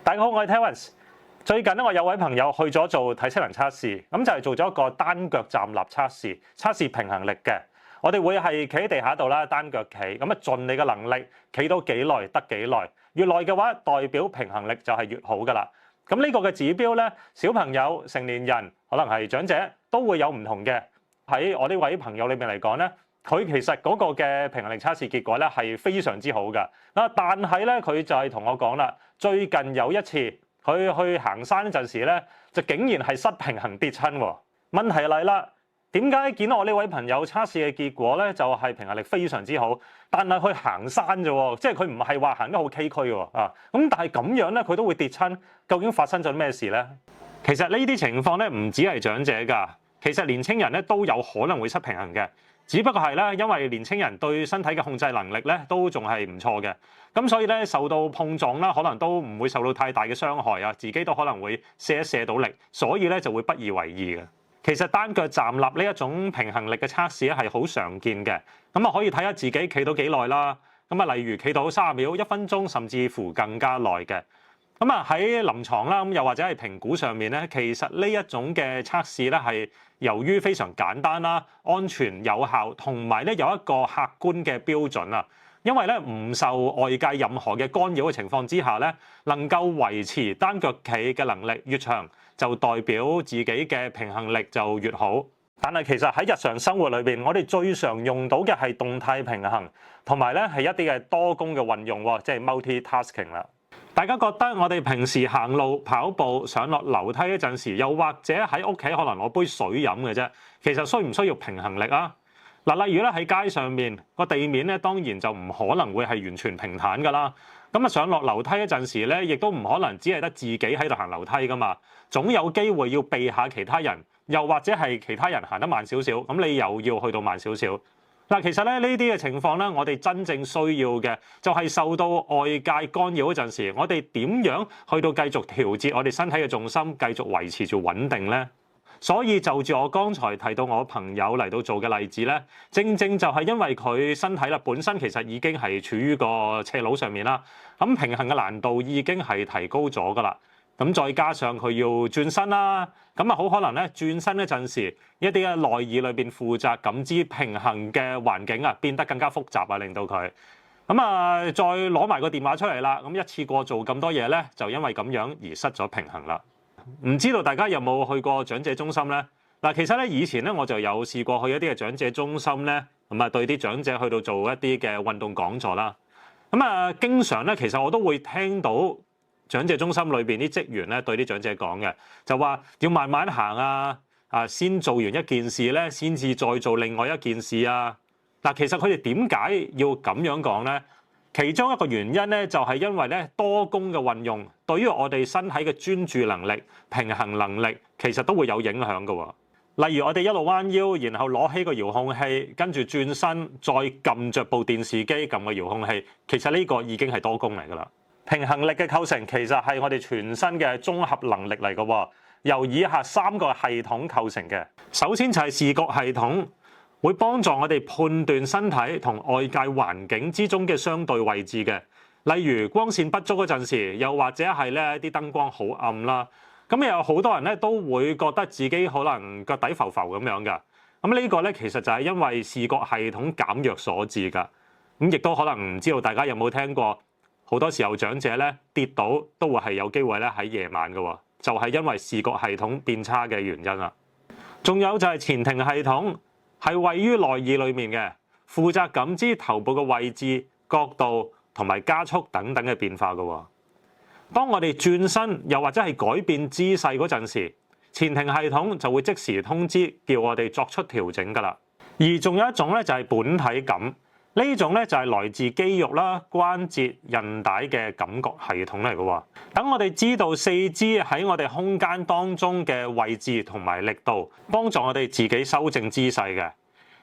大家好，我係 Terence。最近咧，我有位朋友去咗做體適能測試，咁就係做咗一個單腳站立測試，測試平衡力嘅。我哋會係企喺地下度啦，單腳企，咁啊盡你嘅能力企到幾耐得幾耐，越耐嘅話，代表平衡力就係越好噶啦。咁呢個嘅指標咧，小朋友、成年人，可能係長者都會有唔同嘅。喺我呢位朋友裏面嚟講咧，佢其實嗰個嘅平衡力測試結果咧係非常之好㗎。但係咧佢就係同我講啦，最近有一次佢去行山嗰陣時咧，就竟然係失平衡跌親喎。問題嚟啦，點解見到我呢位朋友測試嘅結果咧就係平衡力非常之好，但係去行山啫喎，即係佢唔係話行得好崎嶇喎啊。咁但係咁樣咧佢都會跌親，究竟發生咗咩事咧？其實呢啲情況咧唔止係長者㗎，其實年青人咧都有可能會失平衡嘅。只不過係咧，因為年青人對身體嘅控制能力咧都仲係唔錯嘅，咁所以咧受到碰撞啦，可能都唔會受到太大嘅傷害啊，自己都可能會卸一卸到力，所以咧就會不以為意嘅。其實單腳站立呢一種平衡力嘅測試咧係好常見嘅，咁啊可以睇下自己企到幾耐啦，咁啊例如企到30秒、1分鐘，甚至乎更加耐嘅。咁啊喺臨床啦，咁又或者係評估上面咧，其實呢一種嘅測試咧係由於非常簡單啦、安全有效，同埋咧有一個客觀嘅標準啊。因為咧唔受外界任何嘅干擾嘅情況之下咧，能夠維持單腳企嘅能力越長，就代表自己嘅平衡力就越好。但係其實喺日常生活裏邊，我哋最常用到嘅係動態平衡，同埋咧係一啲嘅多功嘅運用，即係 multi-tasking 啦。大家覺得我哋平時行路、跑步、上落樓梯嗰陣時，又或者喺屋企可能攞杯水飲嘅啫，其實需唔需要平衡力啊？嗱，例如咧喺街上面個地面咧，當然就唔可能會係完全平坦噶啦。咁啊上落樓梯嗰陣時咧，亦都唔可能只係得自己喺度行樓梯噶嘛，總有機會要避下其他人，又或者係其他人行得慢少少，咁你又要去到慢少少。嗱，其實咧呢啲嘅情況咧，我哋真正需要嘅就係受到外界干擾嗰陣時，我哋點樣去到繼續調節我哋身體嘅重心，繼續維持住穩定咧？所以就住我剛才提到我朋友嚟到做嘅例子咧，正正就係因為佢身體啦本身其實已經係處於個斜路上面啦，咁平衡嘅難度已經係提高咗噶啦。咁再加上佢要轉身啦，咁啊好可能咧轉身嗰陣時，一啲嘅內耳裏邊負責感知平衡嘅環境啊變得更加複雜啊，令到佢咁啊再攞埋個電話出嚟啦，咁一次過做咁多嘢咧，就因為咁樣而失咗平衡啦。唔知道大家有冇去過長者中心咧？嗱，其實咧以前咧我就有試過去一啲嘅長者中心咧，咁啊對啲長者去到做一啲嘅運動講座啦。咁啊經常咧其實我都會聽到長者中心裏邊啲職員咧對啲長者講嘅，就話要慢慢行啊，先做完一件事咧，先至再做另外一件事啊。嗱，其實佢哋點解要咁樣講咧？其中一個原因咧，就係因為咧多功嘅運用對於我哋身體嘅專注能力、平衡能力，其實都會有影響嘅。例如我哋一路彎腰，然後攞起個遙控器，跟住轉身，再撳着部電視機撳個遙控器，其實呢個已經係多功嚟㗎啦。平衡力嘅構成其實係我哋全身嘅綜合能力嚟嘅，由以下3個系統構成嘅。首先就係視覺系統，會幫助我哋判斷身體同外界環境之中嘅相對位置嘅。例如光線不足嗰陣時，又或者係咧啲燈光好暗啦，咁有好多人咧都會覺得自己可能腳底浮浮咁樣嘅。咁呢個咧其實就係因為視覺系統減弱所致㗎。咁亦都可能唔知道大家有冇聽過？好多時候長者咧跌倒都會係有機會咧喺夜晚嘅，就係因為視覺系統變差嘅原因啦。仲有就係前庭系統，係位於內耳裏面嘅，負責感知頭部嘅位置、角度同埋加速等等嘅變化嘅。當我哋轉身又或者係改變姿勢嗰陣時，前庭系統就會即時通知，叫我哋作出調整㗎啦。而仲有一種咧就係本體感。呢種咧就係來自肌肉啦、關節、韌帶嘅感覺系統嚟嘅喎。等我哋知道四肢喺我哋空間當中嘅位置同埋力度，幫助我哋自己修正姿勢嘅。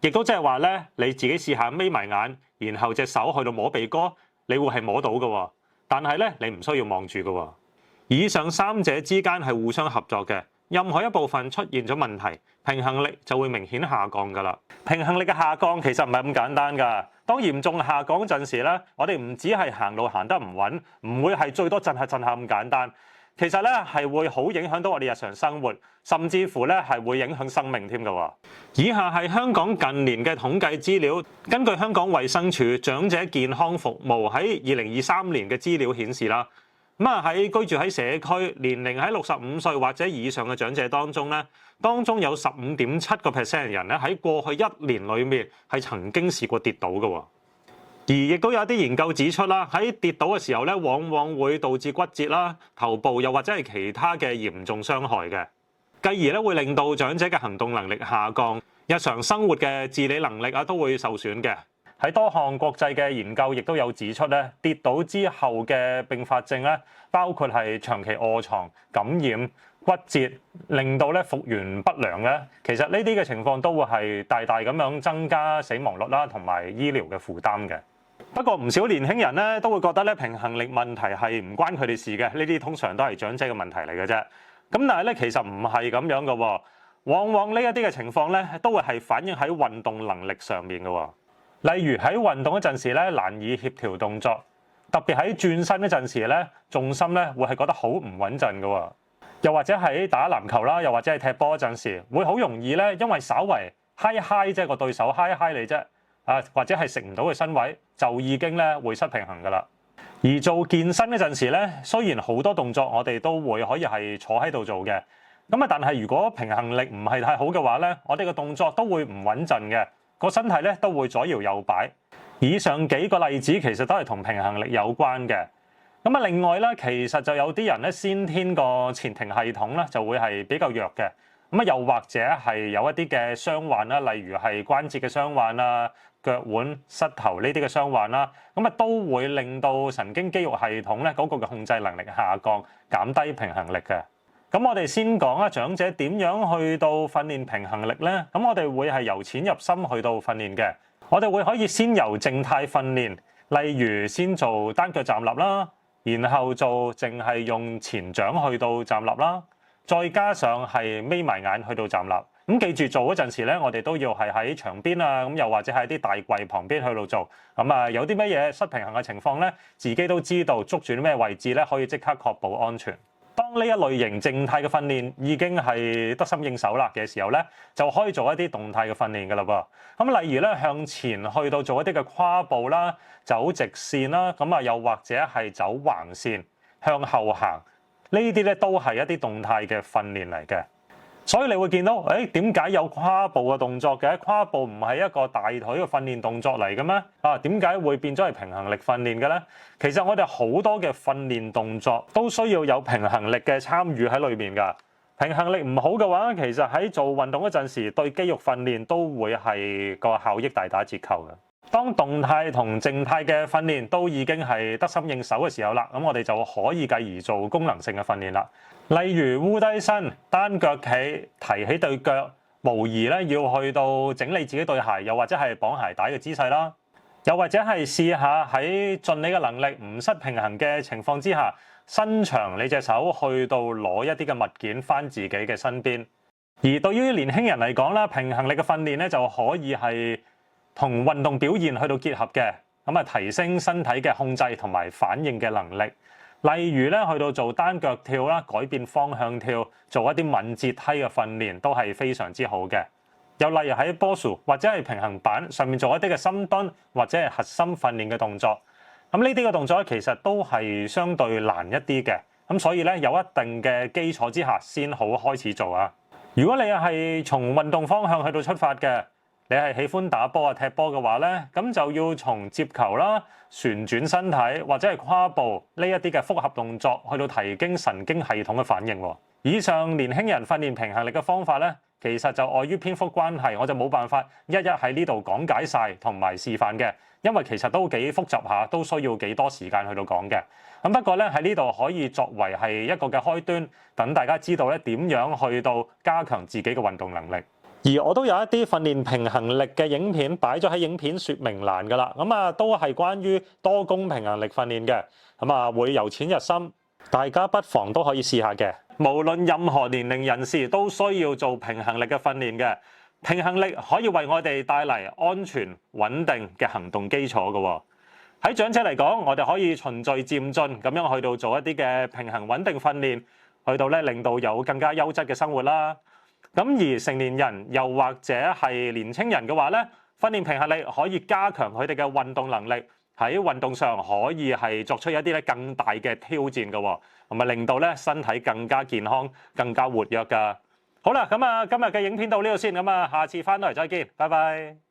亦都即係話咧，你自己試下眯埋眼，然後隻手去到摸鼻哥，你會係摸到嘅喎。但係咧，你唔需要望住嘅喎。以上3者之間係互相合作嘅，任何一部分出現咗問題，平衡力就會明顯下降㗎啦。平衡力嘅下降其實唔係咁簡單㗎。當嚴重下降嗰陣時咧，我哋唔止係行路行得唔穩，唔會係最多震下咁簡單。其實咧係會好影響到我哋日常生活，甚至乎咧係會影響生命添㗎喎。以下係香港近年嘅統計資料，根據香港衛生署長者健康服務喺2023年嘅資料顯示啦。喺居住喺社區、年齡喺65歲或者以上嘅長者當中咧，當中有15.7% 人咧喺過去1年裡面係曾經試過跌倒嘅喎。而亦都有啲研究指出啦，喺跌倒嘅時候咧，往往會導致骨折啦、頭部又或者係其他嘅嚴重傷害嘅，繼而咧會令到長者嘅行動能力下降，日常生活嘅自理能力都會受損嘅。喺多項國際嘅研究亦都有指出咧，跌倒之後嘅併發症咧，包括係長期臥床、感染、骨折，令到咧復原不良咧。其實呢啲嘅情況都會係大大咁樣增加死亡率啦，同埋醫療嘅負擔嘅。不過唔少年輕人咧都會覺得咧平衡力問題係唔關佢哋事嘅，呢啲通常都係長者嘅問題嚟嘅啫。咁但係咧其實唔係咁樣嘅喎，往往呢一啲嘅情況咧都會係反映喺運動能力上面嘅喎。例如喺運動嗰陣時咧，難以協調動作，特別喺轉身嗰陣時咧，重心咧會係覺得好唔穩陣嘅喎。又或者喺打籃球啦，又或者係踢波嗰陣時，會好容易咧，因為稍為嗨即係個對手嗨你啫，或者係食唔到嘅身位，就已經咧會失平衡㗎啦。而做健身嗰陣時咧，雖然好多動作我哋都會可以係坐喺度做嘅，但係如果平衡力唔係太好嘅話咧，我哋嘅動作都會唔穩陣嘅。個身體咧都會左搖右擺。以上幾個例子其實都係同平衡力有關嘅。另外咧，其實就有啲人咧先天個前庭系統咧就會係比較弱嘅。又或者係有一啲嘅傷患啦，例如係關節嘅傷患啦、腳腕、膝頭呢啲嘅傷患啦，都會令到神經肌肉系統咧嗰個嘅控制能力下降，減低平衡力嘅。咁我哋先講長者點樣去到訓練平衡力咧？咁我哋會係由淺入深去到訓練嘅。我哋會可以先由靜態訓練，例如先做單腳站立啦，然後做淨係用前掌去到站立啦，再加上係眯埋眼去到站立。咁記住做嗰陣時咧，我哋都要係喺牆邊啊，又或者喺啲大櫃旁邊去到做。有啲乜嘢失平衡嘅情況咧，自己都知道捉住啲咩位置咧，可以即刻確保安全。當呢一類型靜態嘅訓練已經係得心應手啦嘅時候咧，就可以做一啲動態嘅訓練㗎啦噃。例如咧，向前去到做一啲嘅跨步啦、走直線啦，又或者係走橫線、向後行，呢啲咧都係一啲動態嘅訓練嚟嘅。所以你會見到，點解有跨步嘅動作嘅？跨步唔係一個大腿嘅訓練動作嚟嘅咩？點解會變咗係平衡力訓練嘅咧？其實我哋好多嘅訓練動作都需要有平衡力嘅參與喺裏面㗎。平衡力唔好嘅話，其實喺做運動嗰陣時，對肌肉訓練都會係個效益大打折扣嘅。當動態同靜態嘅訓練都已經係得心應手嘅時候啦，咁我哋就可以繼而做功能性嘅訓練啦。例如烏低身、單腳企、提起對腳，無疑咧要去到整理自己對鞋，又或者係綁鞋帶嘅姿勢啦。又或者係試下喺盡你嘅能力唔失平衡嘅情況之下，伸長你隻手去到攞一啲嘅物件返自己嘅身邊。而對於年輕人嚟講啦，平衡力嘅訓練咧就可以係同運動表現去到結合嘅，提升身體嘅控制同埋反應嘅能力。例如咧，去到做單腳跳啦，改變方向跳，做一啲敏捷梯嘅訓練都係非常之好嘅。又例如喺波樹或者係平衡板上面做一啲嘅深蹲或者係核心訓練嘅動作。呢啲嘅動作其實都係相對難一啲嘅。所以咧有一定嘅基礎之下先好開始做啊。如果你係從運動方向去到出發嘅，你係喜歡打波踢波嘅話咧，咁就要從接球啦、旋轉身體或者係跨步呢一啲嘅複合動作去到提升神經系統嘅反應。以上年輕人訓練平衡力嘅方法咧，其實就礙於篇幅關係，我就冇辦法一喺呢度講解晒同埋示範嘅，因為其實都幾複雜下，都需要幾多時間去到講嘅。不過咧喺呢度可以作為係一個嘅開端，等大家知道咧點樣去到加強自己嘅運動能力。而我都有一啲訓練平衡力嘅影片擺咗喺影片說明欄㗎啦，都係關於多功平衡力訓練嘅，會由淺入深，大家不妨都可以試下嘅。無論任何年齡人士都需要做平衡力嘅訓練嘅。平衡力可以為我哋帶嚟安全穩定嘅行動基礎嘅。喺長者嚟講，我哋可以循序漸進咁樣去到做一啲嘅平衡穩定訓練，去到咧令到有更加優質嘅生活啦。咁而成年人又或者係年青人嘅話咧，訓練平衡力可以加強佢哋嘅運動能力，喺運動上可以係作出一啲咧更大嘅挑戰嘅，同埋令到咧身體更加健康、更加活躍㗎。好啦，咁啊，今日嘅影片到呢度先，咁啊，下次翻到嚟再見，拜拜。